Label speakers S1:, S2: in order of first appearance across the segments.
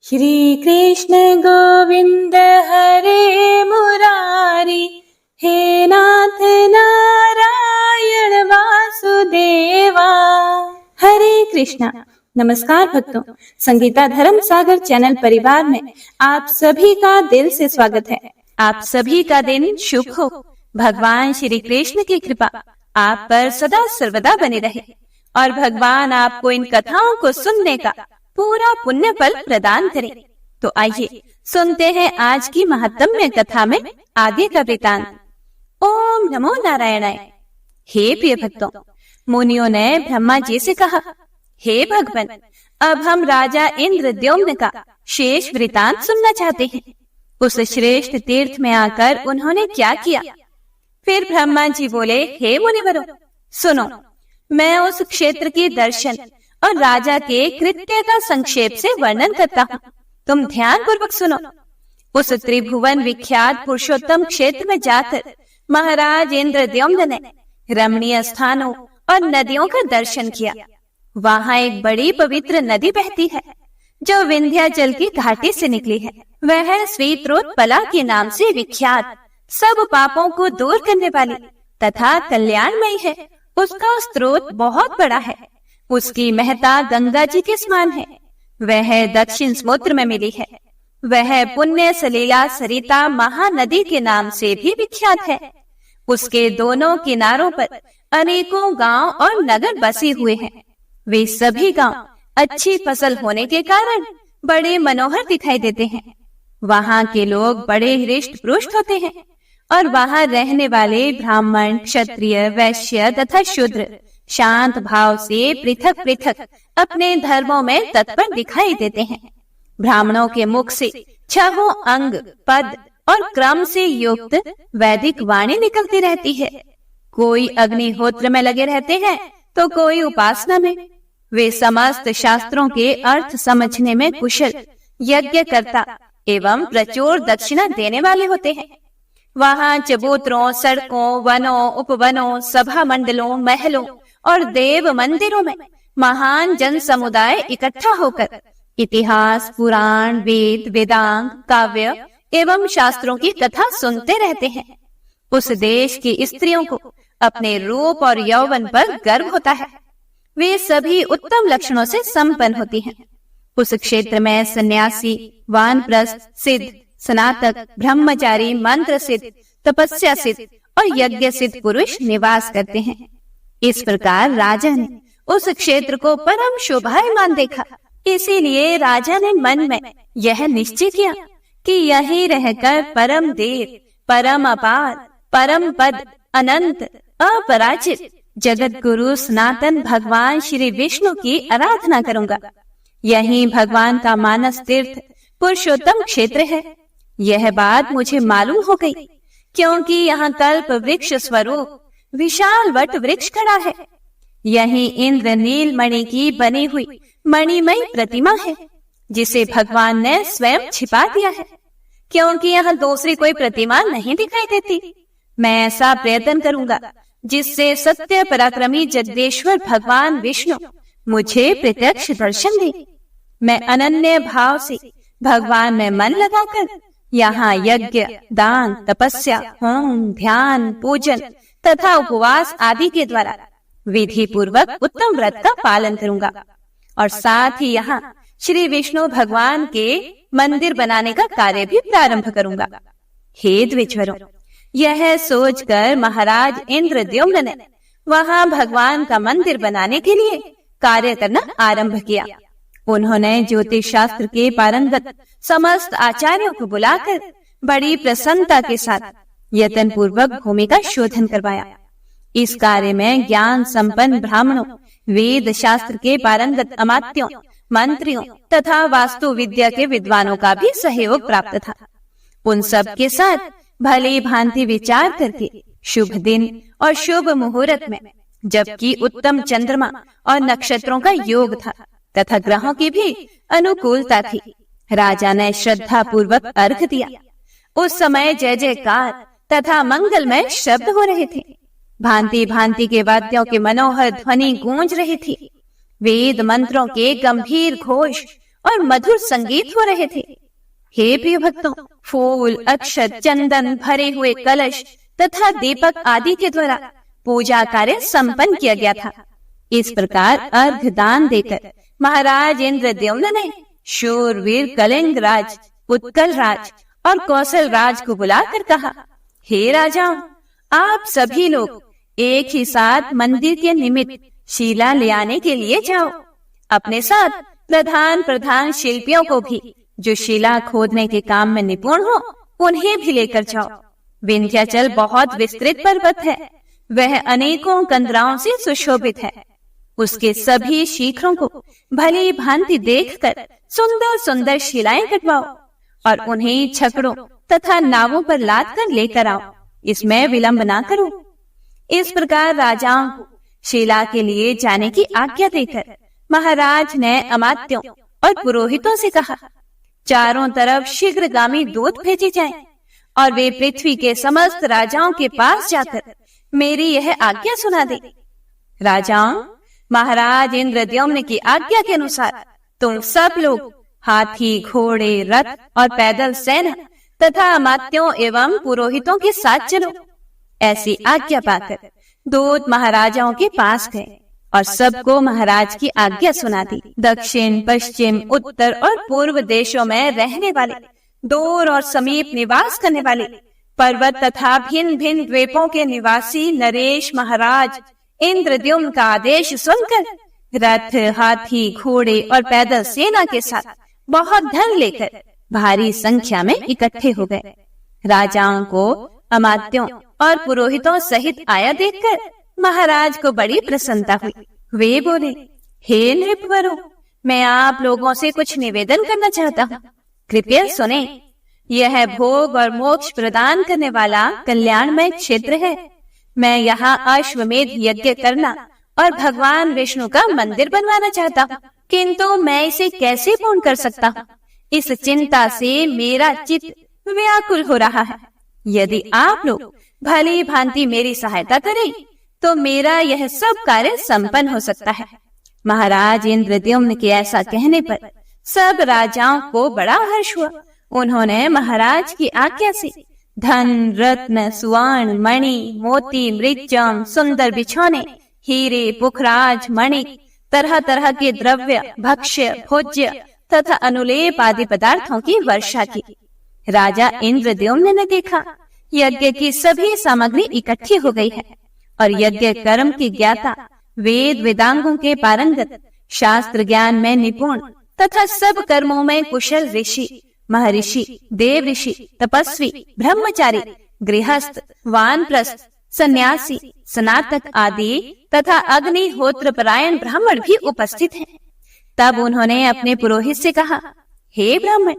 S1: श्री कृष्ण गोविंद हरे मुरारी, हे नाथ नारायण वासुदेवा। हरे कृष्णा। नमस्कार भक्तों, संगीता धर्म सागर चैनल परिवार में आप सभी का दिल से स्वागत है। आप सभी का दिन शुभ हो। भगवान श्री कृष्ण की कृपा आप पर सदा सर्वदा बनी रहे और भगवान आपको इन कथाओं को सुनने का पूरा पुण्य फल प्रदान करे। तो आइए सुनते हैं आज की महत्तम्य कथा में आगे का वृतांत। ओम नमो नारायणाय। हे प्रिय भक्तों, मुनियों ने ब्रह्मा जी से कहा, हे भगवान, अब हम राजा इंद्रद्युम्न का शेष वृतांत सुनना चाहते हैं। उस श्रेष्ठ तीर्थ में आकर उन्होंने क्या किया? फिर ब्रह्मा जी बोले, हे मुनिवरों, सुनो, मैं उस क्षेत्र की दर्शन और राजा के कृत्य का संक्षेप से वर्णन करता हूँ। तुम ध्यान पूर्वक सुनो। उस त्रिभुवन विख्यात पुरुषोत्तम क्षेत्र में जाकर महाराज इंद्रद्युम्न ने रमणीय स्थानों और नदियों का दर्शन किया। वहाँ एक बड़ी पवित्र नदी बहती है जो विंध्याचल की घाटी से निकली है। वह स्वीत्रोत्पला के नाम से विख्यात, सब पापों को दूर करने वाली तथा कल्याणमयी है। उसका स्रोत बहुत बड़ा है। उसकी महता गंगा जी के समान है। वह दक्षिण समुद्र में मिली है। वह पुण्य सलीला सरिता महानदी के नाम से भी विख्यात है। उसके दोनों किनारों पर अनेकों गांव और नगर बसे हुए हैं। वे सभी गांव अच्छी फसल होने के कारण बड़े मनोहर दिखाई देते हैं। वहाँ के लोग बड़े हृष्ट पुष्ट होते हैं और वहाँ रहने वाले ब्राह्मण, क्षत्रिय, वैश्य तथा शूद्र शांत भाव से पृथक पृथक अपने धर्मों में तत्पर दिखाई देते हैं। ब्राह्मणों के मुख से छहों अंग, पद और क्रम से युक्त वैदिक वाणी निकलती रहती है। कोई अग्निहोत्र में लगे रहते हैं तो कोई उपासना में। वे समस्त शास्त्रों के अर्थ समझने में कुशल, यज्ञकर्ता एवं प्रचुर दक्षिणा देने वाले होते हैं। वहाँ चबूतरों, सड़कों, वनों, उपवनों, सभा मंडलों, महलों और देव मंदिरों में महान जन समुदाय इकट्ठा होकर इतिहास, पुराण, वेद, वेदांग, काव्य एवं शास्त्रों की कथा सुनते रहते हैं। उस देश की स्त्रियों को अपने रूप और यौवन पर गर्व होता है। वे सभी उत्तम लक्षणों से संपन्न होती हैं। उस क्षेत्र में सन्यासी, वानप्रस्थ, सिद्ध, स्नातक, ब्रह्मचारी, मंत्र सिद्ध, तपस्या सिद्ध और यज्ञ सिद्ध पुरुष निवास करते हैं। इस प्रकार राजा ने उस क्षेत्र को परम शोभायमान देखा। इसीलिए राजा ने मन में यह निश्चय किया कि यहीं रहकर परम देव, परम अपार, परम पद, अनंत, अपराजित जगत गुरु सनातन भगवान श्री विष्णु की आराधना करूंगा। यही भगवान का मानस तीर्थ पुरुषोत्तम क्षेत्र है। यह बात मुझे मालूम हो गई, क्योंकि यहाँ कल्प वृक्ष स्वरूप विशाल वट वृक्ष खड़ा है। यही इंद्र नील मणि की बनी हुई मणिमयी प्रतिमा है, जिसे भगवान ने स्वयं छिपा दिया है, क्योंकि यहाँ दूसरी कोई प्रतिमा नहीं दिखाई देती। मैं ऐसा प्रयत्न करूंगा जिससे सत्य पराक्रमी जगदेश्वर भगवान विष्णु मुझे प्रत्यक्ष दर्शन दे। मैं अनन्य भाव से भगवान में मन लगाकर यहाँ यज्ञ, दान, तपस्या, होम, ध्यान, पूजन तथा उपवास आदि के द्वारा विधि पूर्वक उत्तम व्रत का पालन करूंगा और साथ ही यहाँ श्री विष्णु भगवान के मंदिर बनाने का कार्य भी प्रारंभ करूंगा। हे द्विजवरों, यह सोचकर महाराज इंद्रद्युम्न ने वहाँ भगवान का मंदिर बनाने के लिए कार्य करना आरंभ किया। उन्होंने ज्योतिष शास्त्र के पारंगत समस्त आचार्यों को बुलाकर बड़ी प्रसन्नता के साथ यत्न पूर्वक भूमि का शोधन करवाया। इस कार्य में ज्ञान संपन्न ब्राह्मणों, वेद शास्त्र के पारंगत अमात्यों, मंत्रियों तथा वास्तु विद्या के विद्वानों का भी सहयोग प्राप्त था। उन सब के साथ भली भांति विचार करके शुभ दिन और शुभ मुहूर्त में, जबकि उत्तम चंद्रमा और नक्षत्रों का योग था तथा ग्रहों की भी अनुकूलता थी, राजा ने श्रद्धा पूर्वक अर्घ दिया। उस समय जय जयकार तथा मंगलमय शब्द हो रहे थे। भांति भांति के वाद्यों के मनोहर ध्वनि गूंज रही थी। वेद मंत्रों के गंभीर घोष
S2: और मधुर संगीत हो रहे थे। हे प्रिय भक्तों, फूल, अक्षत, चंदन भरे हुए कलश तथा दीपक आदि के द्वारा पूजा कार्य संपन्न किया गया था। इस प्रकार अर्घ दान देकर महाराज इंद्रद्युम्न ने शूरवीर कलिंग राज, उत्कल राज और कौशल राज को बुलाकर कहा, हे राजाओं, आप सभी लोग एक ही साथ मंदिर के निमित्त शिला ले आने के लिए जाओ। अपने साथ प्रधान शिल्पियों को भी, जो शिला खोदने के काम में निपुण हो, उन्हें भी लेकर जाओ। विंध्याचल बहुत विस्तृत पर्वत है, वह अनेकों कंदराओं से सुशोभित है। उसके सभी शिखरों को भली भांति देखकर सुंदर सुंदर शिलाएं कटवाओ और उन्हें छकड़ों तथा नावों पर लाद कर लेकर आओ। इसमें विलंब ना करो। इस प्रकार राजाओं को शिला के लिए जाने की आज्ञा देकर महाराज ने अमात्यों और पुरोहितों से कहा, चारों तरफ शीघ्रगामी दूत भेजे जाएं और वे पृथ्वी के समस्त राजाओं के पास जाकर मेरी यह आज्ञा सुना दे। राजाओं, महाराज इंद्रद्युम्न की आज्ञा के अनुसार तुम सब लोग हाथी, घोड़े, रथ और पैदल सेना तथा अमात्यों एवं पुरोहितों के साथ चलो। ऐसी आज्ञा पाकर दूत महाराजाओं के पास गए और सबको महाराज की आज्ञा सुना दी। दक्षिण, पश्चिम, उत्तर और पूर्व देशों में रहने वाले, दूर और समीप निवास करने वाले, पर्वत तथा भिन्न भिन्न द्वीपों के निवासी नरेश महाराज इंद्रद्युम्न का आदेश सुनकर रथ, हाथी, घोड़े और पैदल सेना के साथ बहुत धन लेकर भारी संख्या में इकट्ठे हो गए। राजाओं को अमात्यों और पुरोहितों सहित आया देखकर महाराज को बड़ी प्रसन्नता हुई। वे बोले, हे नृपवरों, मैं आप लोगों से कुछ निवेदन करना चाहता हूँ, कृपया सुने। यह भोग और मोक्ष प्रदान करने वाला कल्याणमय क्षेत्र है। मैं यहाँ अश्वमेध यज्ञ करना और भगवान विष्णु का मंदिर बनवाना चाहता हूँ, किंतु मैं इसे कैसे पूर्ण कर सकता हूँ, इस चिंता से मेरा चित्त व्याकुल हो रहा है। यदि आप लोग भली भांति मेरी सहायता करें तो मेरा यह सब कार्य संपन्न हो सकता है। महाराज इंद्रद्युम्न के ऐसा कहने पर सब राजाओं को बड़ा हर्ष हुआ। उन्होंने महाराज की आज्ञा से धन, रत्न, सुवर्ण, मणि, मोती, मृगजम, सुंदर बिछौने, हीरे, पुखराज, मणिक, तरह तरह के द्रव्य, भक्ष्य, भोज्य तथा अनुलेप आदि पदार्थों की वर्षा की। राजा इंद्रद्युम्न ने देखा यज्ञ की सभी सामग्री इकट्ठी हो गई है और यज्ञ कर्म की ज्ञाता, वेद वेदांगों के पारंगत, शास्त्र ज्ञान में निपुण तथा सब कर्मों में कुशल ऋषि, महर्षि, देव ऋषि, तपस्वी, ब्रह्मचारी, गृहस्थ, वानप्रस्थ, सन्यासी, स्नातक आदि तथा अग्निहोत्र परायण ब्राह्मण भी उपस्थित हैं। तब उन्होंने अपने पुरोहित से कहा, हे ब्राह्मण,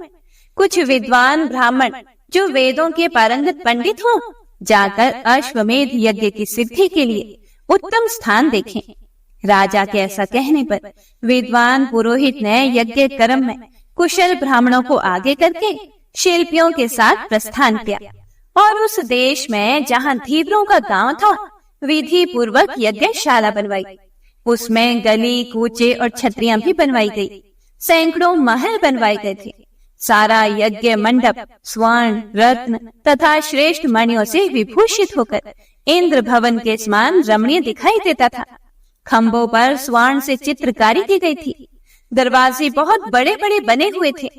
S2: कुछ विद्वान ब्राह्मण जो वेदों के पारंगत पंडित हों, जाकर अश्वमेध यज्ञ की सिद्धि के लिए उत्तम स्थान देखें। राजा के ऐसा कहने पर विद्वान पुरोहित ने यज्ञ कर्म में कुशल ब्राह्मणों को आगे करके शिल्पियों के साथ प्रस्थान किया और उस देश में जहाँ धीवरों का गांव था, विधि पूर्वक यज्ञशाला बनवाई। उसमें गली, कूचे और छतरियां भी बनवाई गई। सैकड़ों महल बनवाए गए थे। सारा यज्ञ मंडप स्वर्ण, रत्न तथा श्रेष्ठ मणियों से विभूषित होकर इंद्र भवन के समान रमणीय दिखाई देता था। खम्भों पर स्वर्ण से चित्रकारी की गई थी। दरवाजे बहुत बड़े बड़े बने हुए थे।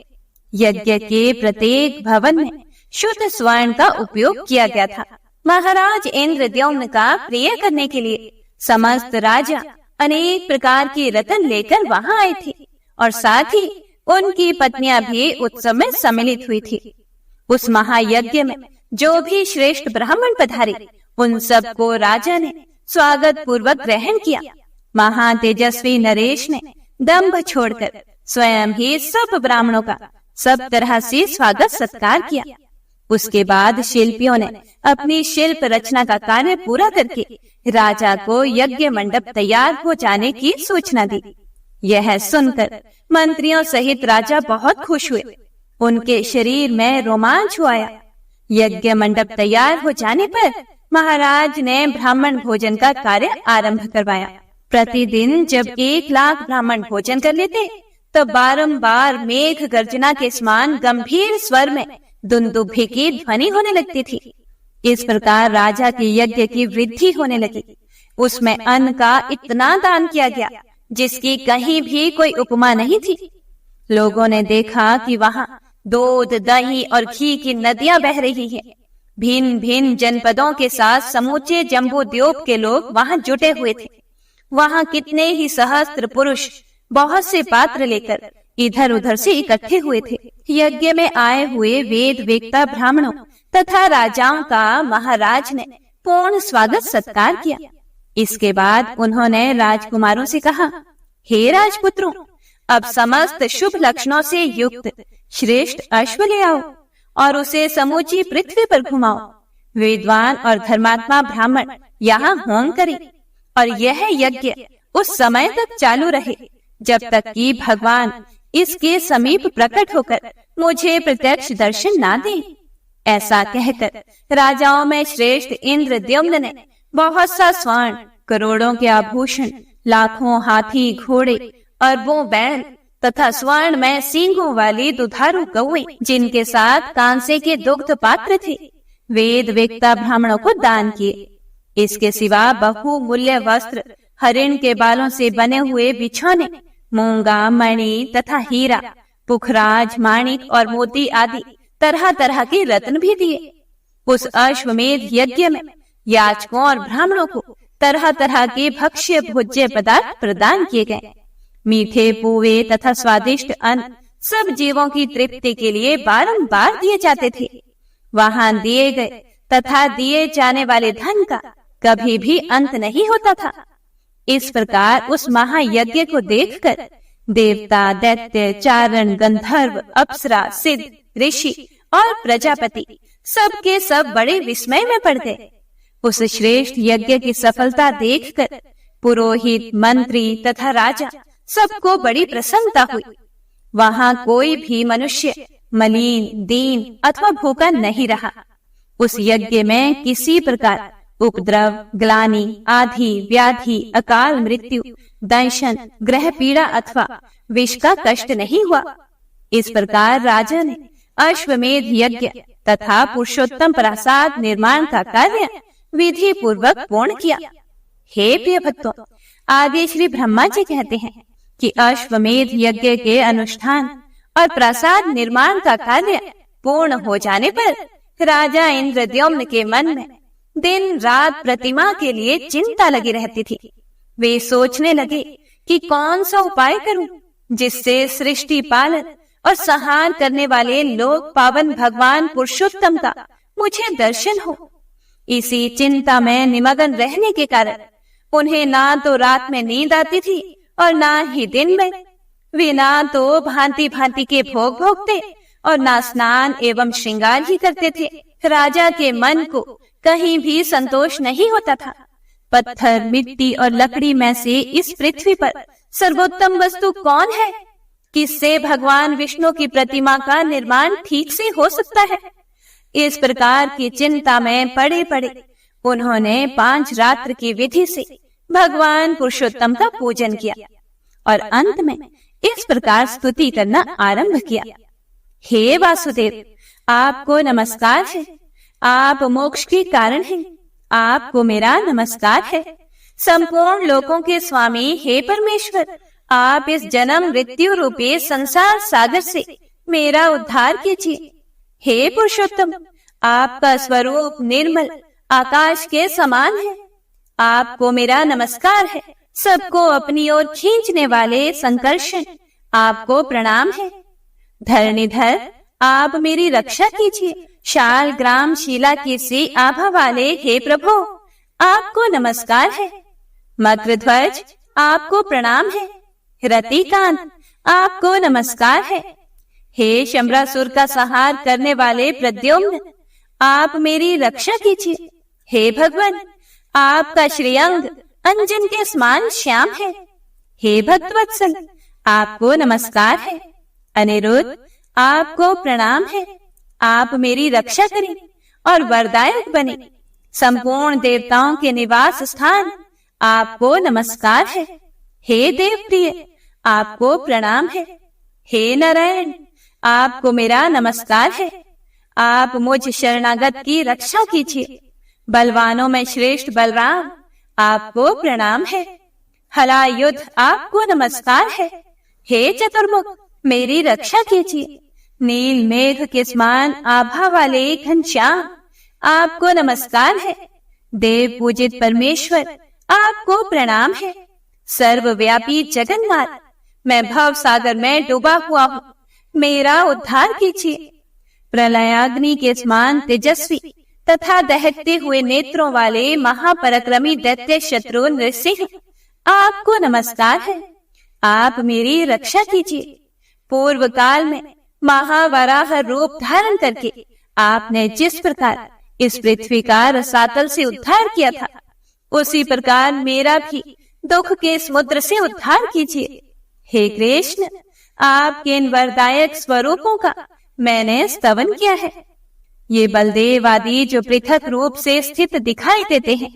S2: यज्ञ के प्रत्येक भवन में शुद्ध स्वर्ण का उपयोग किया गया था। महाराज इंद्रद्युम्न का प्रिय करने के लिए समस्त राजा अनेक प्रकार की रत्न लेकर वहां आए थे और साथ ही उनकी पत्नियां भी उत्सव में सम्मिलित हुई थी। उस महायज्ञ में जो भी श्रेष्ठ ब्राह्मण पधारे, उन सबको राजा ने स्वागत पूर्वक ग्रहण किया। महातेजस्वी नरेश ने दंभ छोड़कर स्वयं ही सब ब्राह्मणों का सब तरह से स्वागत सत्कार किया। उसके बाद शिल्पियों ने अपनी शिल्प रचना का कार्य पूरा करके राजा को यज्ञ मंडप तैयार हो जाने की सूचना दी। यह सुनकर मंत्रियों सहित राजा बहुत खुश हुए। उनके शरीर में रोमांच आया। यज्ञ मंडप तैयार हो जाने पर महाराज ने ब्राह्मण भोजन का कार्य आरंभ करवाया। प्रतिदिन जब 1 लाख ब्राह्मण भोजन कर लेते, तब बारंबार मेघ गर्जना के समान गंभीर स्वर में दुंदुभि की ध्वनि होने लगती थी। इस प्रकार राजा के यज्ञ की वृद्धि होने लगी। उसमें अन्न का इतना दान किया गया जिसकी कहीं भी कोई उपमा नहीं थी। लोगों ने देखा कि वहां दूध, दही और घी की नदियां बह रही हैं। भिन्न भिन्न जनपदों के साथ समूचे जम्बूद्वीप के लोग वहां जुटे हुए थे। वहां कितने ही सहस्त्र पुरुष बहुत से पात्र लेकर इधर उधर से इकट्ठे हुए थे। यज्ञ में आए हुए वेद वेत्ता ब्राह्मणों तथा राजाओं का महाराज ने पूर्ण स्वागत सत्कार किया। इसके बाद उन्होंने राजकुमारों से कहा, हे राजपुत्रों, अब समस्त शुभ लक्षणों से युक्त श्रेष्ठ अश्व ले आओ और उसे समूची पृथ्वी पर घुमाओ। विद्वान और धर्मात्मा ब्राह्मण यहाँ होम करें और यह यज्ञ उस समय तक चालू रहे जब तक कि भगवान इसके समीप प्रकट होकर मुझे प्रत्यक्ष दर्शन ना दें। ऐसा कहकर राजाओं में श्रेष्ठ इंद्रद्युम्न ने बहुत सा स्वर्ण, करोड़ों के आभूषण, लाखों हाथी घोड़े, अरबों बैल तथा स्वर्ण में सींगों वाली दुधारू गौएं, जिनके साथ कांसे के दुग्ध पात्र थे, वेद वेत्ता ब्राह्मणों को दान किए। इसके सिवा बहुमूल्य वस्त्र, हरिण के बालों से बने हुए बिछौने, मूंगा, मणि तथा हीरा, पुखराज, माणिक और मोती आदि तरह तरह के रत्न भी दिए। उस अश्वमेध यज्ञ में याचकों और ब्राह्मणों को तरह तरह के भक्ष्य भोज्य पदार्थ प्रदान किए गए। मीठे पुए तथा स्वादिष्ट अन्न सब जीवों की तृप्ति के लिए बारंबार दिए जाते थे। वहां दिए गए तथा दिए जाने वाले धन का कभी भी अंत नहीं होता था। इस प्रकार उस महायज्ञ को देखकर देवता, दैत्य, चारण, गंधर्व, अप्सरा, सिद्ध, ऋषि और प्रजापति सबके सब बड़े विस्मय में पड़ गए। उस श्रेष्ठ यज्ञ की सफलता देखकर पुरोहित, मंत्री तथा राजा सबको बड़ी प्रसन्नता हुई। वहां कोई भी मनुष्य मलिन, दीन अथवा भूखा नहीं रहा। उस यज्ञ में किसी प्रकार उपद्रव, ग्लानि, आधि, व्याधि, अकाल मृत्यु, दंशन, ग्रह पीड़ा अथवा विष का कष्ट नहीं हुआ। इस प्रकार राजा ने अश्वमेध यज्ञ तथा पुरुषोत्तम प्रासाद निर्माण का कार्य विधि पूर्वक पूर्ण किया। हे प्रिय भक्तों, आगे श्री ब्रह्मा जी कहते हैं कि अश्वमेध यज्ञ के अनुष्ठान और प्रासाद निर्माण का कार्य पूर्ण हो जाने पर राजा इंद्रद्युम्न के मन में दिन रात प्रतिमा के लिए चिंता लगी रहती थी। वे सोचने लगे कि कौन सा उपाय करूं जिससे सृष्टि पालन और संहार करने वाले लोक पावन भगवान पुरुषोत्तम का मुझे दर्शन हो। इसी चिंता में निमग्न रहने के कारण उन्हें ना तो रात में नींद आती थी और ना ही दिन में। वे ना तो भांति भांति के भोग भोगते और ना स्नान एवं श्रृंगार ही करते थे। राजा के मन को कहीं भी संतोष नहीं होता था। पत्थर, मिट्टी और लकड़ी में से इस पृथ्वी पर सर्वोत्तम वस्तु कौन है? किससे भगवान विष्णु की प्रतिमा का निर्माण ठीक से हो सकता है? इस प्रकार की चिंता में पड़े पड़े उन्होंने 5 रात्र की विधि से भगवान पुरुषोत्तम का पूजन किया और अंत में इस प्रकार स्तुति करना आरंभ किया। हे वासुदेव, आपको नमस्कार है। आप मोक्ष के कारण हैं। आपको मेरा नमस्कार है। संपूर्ण लोकों के स्वामी हे परमेश्वर, आप इस जन्म मृत्यु रूपी संसार सागर से मेरा उद्धार कीजिए। हे पुरुषोत्तम, आपका स्वरूप निर्मल आकाश के समान है। आपको मेरा नमस्कार है। सबको अपनी ओर खींचने वाले संकर्षण, आपको प्रणाम है। धरणीधर, आप मेरी रक्षा कीजिए। शाल ग्राम शीला कीर्ति आभा वाले हे प्रभु, आपको नमस्कार है। मक्रध्वज, आपको प्रणाम है। रतिकांत, आपको नमस्कार है। हे शंबरासुर का संहार करने वाले प्रद्युम्न, आप मेरी रक्षा कीजिए। हे भगवान, आपका श्रीअंग अंजन के समान श्याम है। हे भक्तवत्सल, आपको नमस्कार है। अनिरुद्ध, आपको प्रणाम है। आप मेरी रक्षा करें और वरदायक बने। संपूर्ण देवताओं के निवास स्थान, आपको नमस्कार है। हे देवप्रिय, आपको प्रणाम है। हे नारायण, आपको मेरा नमस्कार है। आप मुझ शरणागत की रक्षा कीजिए। बलवानों में श्रेष्ठ बलराम, आपको प्रणाम है। हलायुध, आपको नमस्कार है। हे चतुर्मुख, मेरी रक्षा कीजिए। नील मेघ के समान आभा वाले घनश्याम, आपको नमस्कार है। देव पूजित परमेश्वर, आपको प्रणाम है। सर्वव्यापी जगन्नाथ, मैं भव सागर में डूबा हुआ हूँ, मेरा उद्धार कीजिए। प्रलयाग्नि के समान तेजस्वी तथा दहकते हुए नेत्रों वाले महापराक्रमी दैत्य शत्रु नृसिंह, आपको नमस्कार है। आप मेरी रक्षा कीजिए। पूर्व काल में महावराह रूप धारण करके आपने जिस प्रकार इस पृथ्वी का रसातल से उद्धार किया था, उसी प्रकार मेरा भी दुख के समुद्र से उद्धार कीजिए। हे कृष्ण, आपके इन वरदायक स्वरूपों का मैंने स्तवन किया है। ये बलदेव आदि जो पृथक रूप से स्थित दिखाई देते हैं,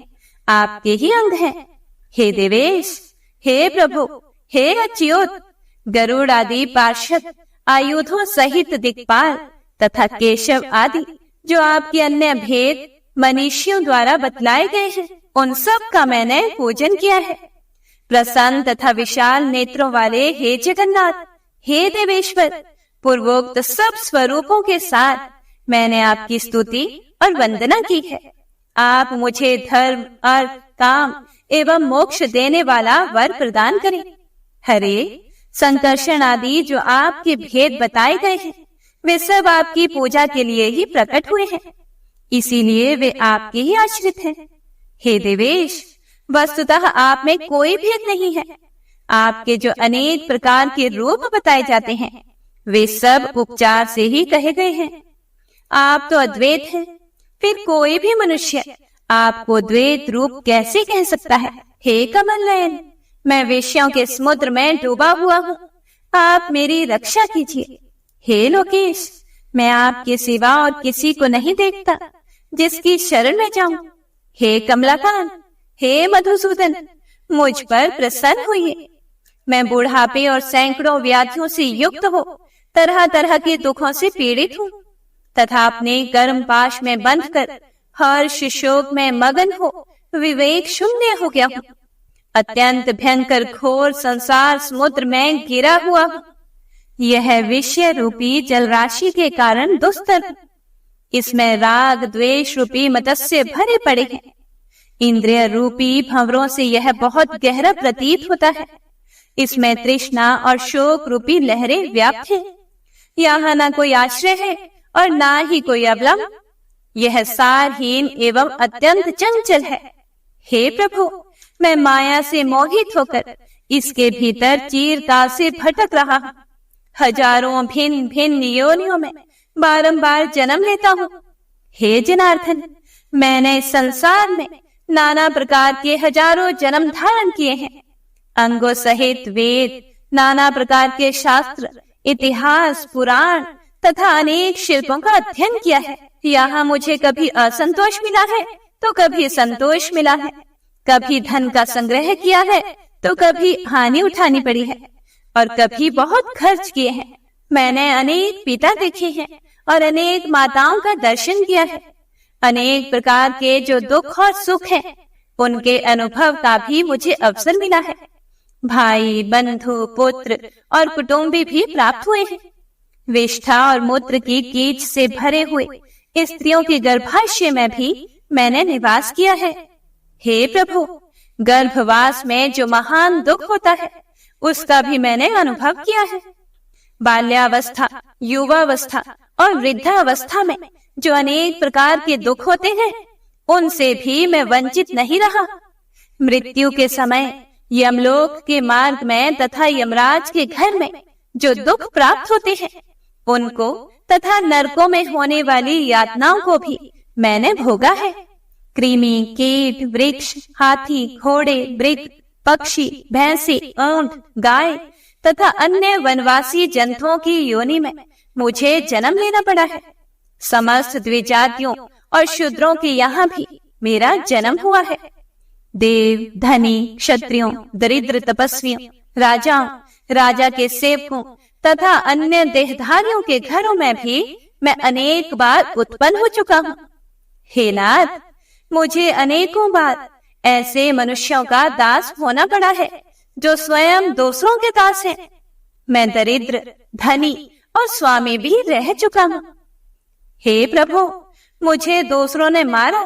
S2: आपके ही अंग हैं। हे देवेश, हे प्रभु, हे अच्युत, गरुड़ आदि पार्षद, आयुधों सहित दिक्पाल तथा केशव आदि जो आपके अन्य भेद मनीषियों द्वारा बतलाए गए हैं, उन सब का मैंने पूजन किया है। प्रसन्न तथा विशाल नेत्रों वाले हे जगन्नाथ, हे देवेश्वर, पूर्वोक्त सब स्वरूपों के साथ मैंने आपकी स्तुति और वंदना की है। आप मुझे धर्म, अर्थ, काम एवं मोक्ष देने वाला वर प्रदान करें। हरे, संकर्षण आदि जो आपके भेद बताए गए हैं, वे सब आपकी पूजा के लिए ही प्रकट हुए हैं, इसीलिए वे आपके ही आश्रित हैं। हे देवेश, वस्तुतः आप में कोई भेद नहीं है। आपके जो अनेक प्रकार के रूप बताए जाते हैं, वे सब उपचार से ही कहे गए हैं। आप तो अद्वैत हैं, फिर कोई भी मनुष्य आपको द्वैत रूप कैसे कह सकता है। हे कमल नयन, मैं वेश्याओं के समुद्र में डूबा हुआ हूँ, आप मेरी रक्षा कीजिए। हे लोकेश, मैं आपके सिवा और किसी को नहीं देखता जिसकी शरण में जाऊं। हे कमलाकांत, हे मधुसूदन, मुझ पर प्रसन्न होइए। मैं बुढ़ापे और सैकड़ों व्याधियों से युक्त हो तरह तरह के दुखों से पीड़ित हूँ तथा अपने कर्म पाश में बंधकर हर्ष शोक में मगन हो विवेक शून्य हो गया हूँ। अत्यंत भयंकर घोर संसार समुद्र में गिरा हुआ हूँ। यह विषय रूपी जलराशि के कारण दुस्तर हूँ। इसमें राग द्वेष रूपी मत्स्य भरे पड़े हैं। इंद्रिय रूपी भंवरों से यह बहुत गहरा प्रतीत होता है। इसमें तृष्णा और शोक रूपी लहरें व्याप्त हैं। यहाँ न कोई आश्रय है और ना ही कोई अवलंब। यह सारहीन एवं अत्यंत चंचल है। हे प्रभु, मैं माया से मोहित होकर इसके भीतर चिरकाल से भटक रहा हूँ। हजारों भिन्न भिन्न योनियों में बारंबार जन्म लेता हूँ। हे जनार्दन, मैंने इस संसार में नाना प्रकार के हजारों जन्म धारण किए हैं। अंगों सहित वेद, नाना प्रकार के शास्त्र, इतिहास, पुराण तथा अनेक शिल्पों का अध्ययन किया है। यहाँ मुझे कभी असंतोष मिला है तो कभी संतोष मिला है, कभी धन का संग्रह किया है तो कभी हानि उठानी पड़ी है और कभी बहुत खर्च किए हैं। मैंने अनेक पिता देखे हैं और अनेक माताओं का दर्शन किया है। अनेक प्रकार के जो दुख और सुख हैं, उनके अनुभव का भी मुझे अवसर मिला है। भाई, बंधु, पुत्र और कुटुंबी भी प्राप्त हुए हैं। विष्ठा और मूत्र की कीच से भरे हुए स्त्रियों के गर्भाशय में भी मैंने निवास किया है। हे प्रभु, गर्भवास में जो महान दुख होता है, उसका भी मैंने अनुभव किया है। बाल्यावस्था, युवावस्था और वृद्धावस्था में जो अनेक प्रकार के दुख होते हैं, उनसे भी मैं वंचित नहीं रहा। मृत्यु के समय यमलोक के मार्ग में तथा यमराज के घर में जो दुख प्राप्त होते हैं, उनको तथा नरकों में होने वाली यातनाओं को भी मैंने भोगा है। कृमि, कीट, वृक्ष, हाथी, घोड़े, मृग, पक्षी, भैंसे, ऊंट, गाय तथा अन्य वनवासी जंतुओं की योनि में मुझे जन्म लेना पड़ा है। समस्त द्विजातियों और शूद्रों के यहाँ भी मेरा जन्म हुआ है। देव, धनी, क्षत्रियों, दरिद्र तपस्वियों, राजाओं, राजा के सेवकों, तथा अन्य देहधारियों के घरों में भी मैं अनेक बार उत्पन्न हो चुका हूँ। हे नाथ, मुझे अनेकों बार ऐसे मनुष्यों का दास होना पड़ा है जो स्वयं दूसरों के दास हैं। मैं दरिद्र, धनी और स्वामी भी रह चुका हूँ। हे प्रभु, मुझे दूसरों ने मारा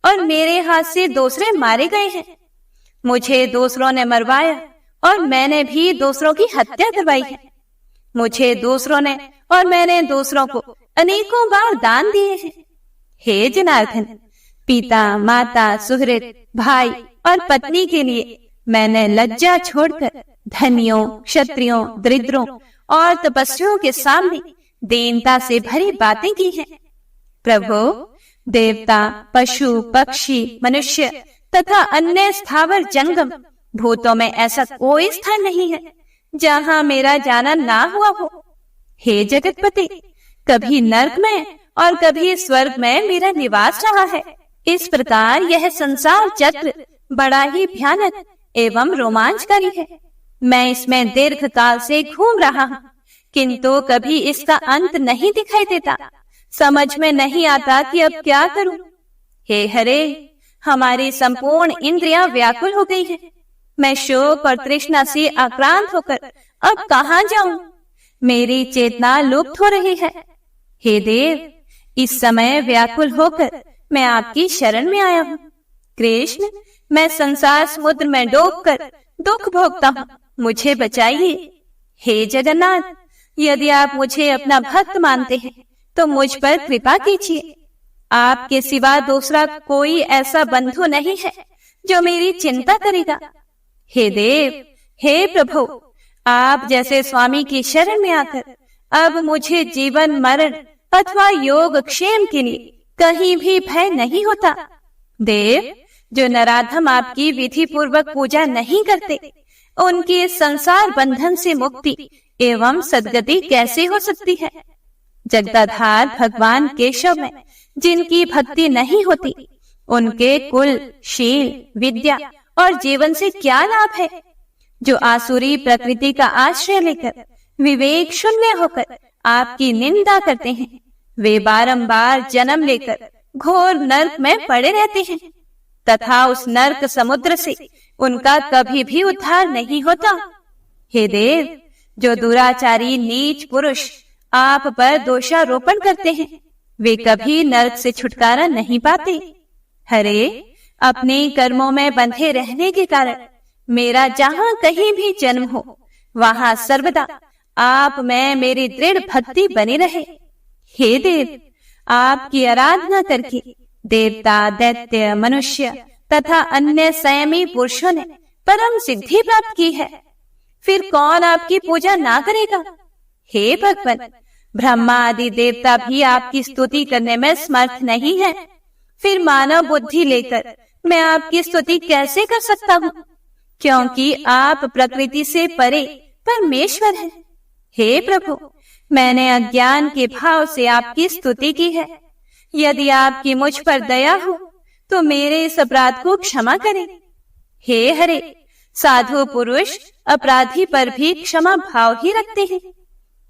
S2: और मेरे हाथ से दूसरे मारे गए हैं। मुझे दूसरों ने मरवाया और मैंने भी दूसरों की हत्या करवाई है। मुझे दूसरों ने और मैंने दूसरों को अनेकों बार दान दिए हैं। हे जनार्दन, पिता, माता, सुहृद, भाई और पत्नी के लिए मैंने लज्जा छोड़कर धनियों, क्षत्रियों, दरिद्रों और तपस्वियों के सामने दीनता से भरी बातें की हैं। प्रभु, देवता, पशु, पक्षी, मनुष्य तथा अन्य स्थावर जंगम भूतों में ऐसा कोई स्थान नहीं है जहाँ मेरा जाना ना हुआ हो। हे जगतपति, कभी नर्क में और कभी स्वर्ग में मेरा निवास रहा है। इस प्रकार यह संसार चक्र बड़ा ही भयानक एवं रोमांचकारी है। मैं इसमें दीर्घ काल से घूम रहा हूँ, किंतु कभी इसका अंत नहीं दिखाई देता। समझ में नहीं आता कि अब क्या करूं। हे हरे, हमारी संपूर्ण इंद्रियां व्याकुल हो गई हैं। मैं शोक और तृष्णा से आक्रांत होकर अब कहाँ जाऊं? मेरी चेतना लुप्त हो रही है। हे देव, इस समय व्याकुल होकर मैं आपकी शरण में आया हूँ। कृष्ण, मैं संसार समुद्र में डूबकर दुख भोगता हूँ, मुझे बचाइए। हे जगन्नाथ, यदि आप मुझे अपना भक्त मानते हैं तो मुझ पर कृपा कीजिए। आपके सिवा दूसरा कोई ऐसा बंधु नहीं है जो मेरी चिंता करेगा। हे देव, हे प्रभु, आप जैसे स्वामी की शरण में आकर अब मुझे जीवन मरण अथवा योग क्षेम के लिए कहीं भी भय नहीं होता। देव, जो नराधम आपकी विधि पूर्वक पूजा नहीं करते, उनकी संसार बंधन से मुक्ति एवं सद्गति कैसे हो सकती है? जगदाधार भगवान केशव में जिनकी भक्ति नहीं होती, उनके कुल, शील, विद्या और जीवन से क्या लाभ है? जो आसुरी प्रकृति का आश्रय लेकर विवेक शून्य होकर आपकी निंदा करते हैं, वे बारंबार जन्म लेकर घोर नर्क में पड़े रहते हैं तथा उस नर्क समुद्र से उनका कभी भी उद्धार नहीं होता। हे देव, जो दुराचारी नीच पुरुष आप पर दोषारोपण करते हैं, वे कभी नर्क से छुटकारा नहीं पाते। हरे, अपने कर्मों में बंधे रहने के कारण मेरा जहाँ कहीं भी जन्म हो, वहाँ सर्वदा आप में मेरी दृढ़ भक्ति बनी रहे। हे देव, आपकी आराधना करके देवता, दैत्य, मनुष्य तथा अन्य संयमी पुरुषों ने परम सिद्धि प्राप्त की है। फिर कौन आपकी पूजा ना करेगा? हे भगवान, ब्रह्मा आदि देवता भी आपकी स्तुति करने में समर्थ नहीं है। फिर मानव बुद्धि लेकर मैं आपकी स्तुति कैसे कर सकता हूँ? क्योंकि आप प्रकृति से परे परमेश्वर हैं। हे प्रभु, मैंने अज्ञान के भाव से आपकी स्तुति की है। यदि आपकी मुझ पर दया हो तो मेरे इस अपराध को क्षमा करें। हे हरे, साधु पुरुष अपराधी पर भी क्षमा भाव ही रखते हैं।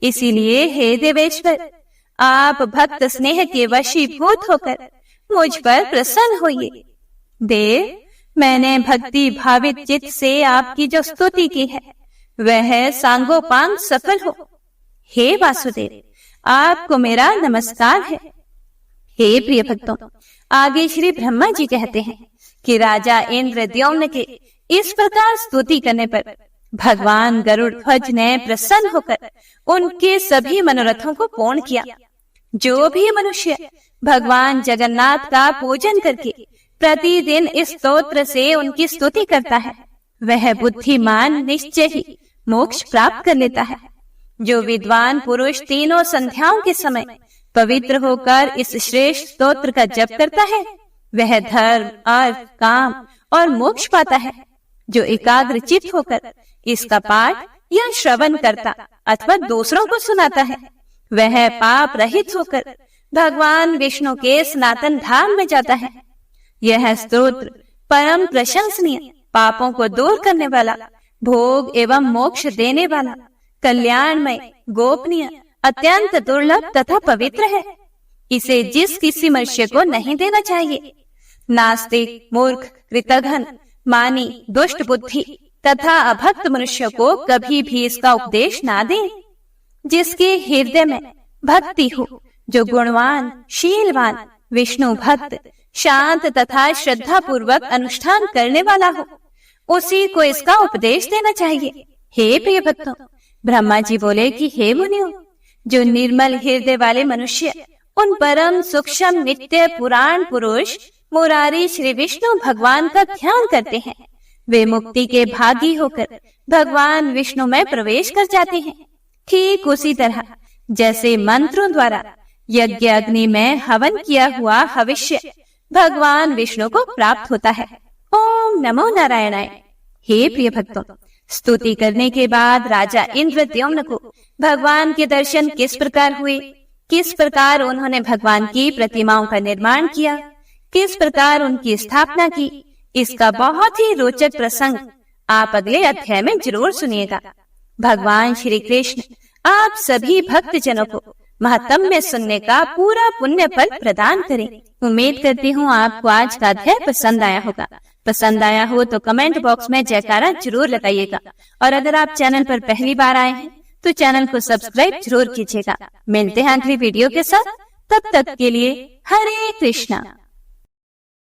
S2: इसीलिए हे देवेश्वर, आप भक्त स्नेह के वशीभूत होकर मुझ पर प्रसन्न होइए। देव, मैंने भक्ति भावित चित्त से आपकी जो स्तुति की है वह सांगोपांग सफल हो। हे वासुदेव, आपको मेरा नमस्कार है। हे प्रिय भक्तों, आगे श्री ब्रह्मा जी कहते हैं कि राजा इंद्रद्युम्न के इस प्रकार स्तुति करने पर भगवान गरुड़ ध्वज ने प्रसन्न होकर उनके सभी मनोरथों को पूर्ण किया। जो भी मनुष्य भगवान जगन्नाथ का पूजन करके प्रतिदिन इस स्तोत्र से उनकी स्तुति करता है, वह बुद्धिमान निश्चय ही मोक्ष प्राप्त कर लेता है। जो विद्वान पुरुष तीनों संध्याओं के समय पवित्र होकर इस श्रेष्ठ स्तोत्र का जप करता है, वह धर्म, अर्थ, काम और मोक्ष पाता है। जो एकाग्र चित्त होकर इसका पाठ या श्रवण करता अथवा दूसरों को सुनाता है, वह पाप रहित होकर भगवान विष्णु के सनातन धाम में जाता है। यह स्तोत्र परम प्रशंसनीय, पापों को दूर करने वाला, भोग एवं मोक्ष देने वाला, कल्याणमय, गोपनीय, अत्यंत दुर्लभ तथा पवित्र है। इसे जिस किसी मनुष्य को नहीं देना चाहिए। नास्तिक, मूर्ख, कृतघ्न, मानी, दुष्ट बुद्धि तथा अभक्त मनुष्य को कभी भी इसका उपदेश ना दें। जिसके हृदय में भक्ति हो, जो गुणवान, शीलवान, विष्णु भक्त, शांत तथा श्रद्धा पूर्वक अनुष्ठान करने वाला हो, उसी को इसका उपदेश देना चाहिए। हे प्रिय भक्तों, ब्रह्मा जी बोले कि हे मुनियों, जो निर्मल हृदय वाले मनुष्य उन परम सूक्ष्म नित्य पुराण पुरुष मुरारी श्री विष्णु भगवान का ध्यान करते हैं, वे मुक्ति के भागी होकर भगवान विष्णु में प्रवेश कर जाते हैं। ठीक उसी तरह जैसे मंत्रों द्वारा यज्ञ अग्नि में हवन किया हुआ हविष्य भगवान विष्णु को प्राप्त होता है। ओम नमो नारायणाय। हे प्रिय भक्तों, स्तुति करने के बाद राजा इंद्रद्युम्न को भगवान के दर्शन किस प्रकार हुए, किस प्रकार उन्होंने भगवान की प्रतिमाओं का निर्माण किया, किस प्रकार उनकी स्थापना की, इसका बहुत ही रोचक प्रसंग आप अगले अध्याय में जरूर सुनिएगा। भगवान श्री कृष्ण आप सभी भक्त जनों को महत्तम में सुनने का पूरा पुण्य फल प्रदान करें। उम्मीद करती हूँ आपको आज का अध्याय पसंद आया होगा। पसंद आया हो तो कमेंट बॉक्स में जयकारा जरूर लगाइएगा, और अगर आप चैनल पर पहली बार आए हैं तो चैनल को सब्सक्राइब जरूर कीजिएगा। मिलते हैं अगली वीडियो के साथ, तब तक के लिए हरे कृष्णा।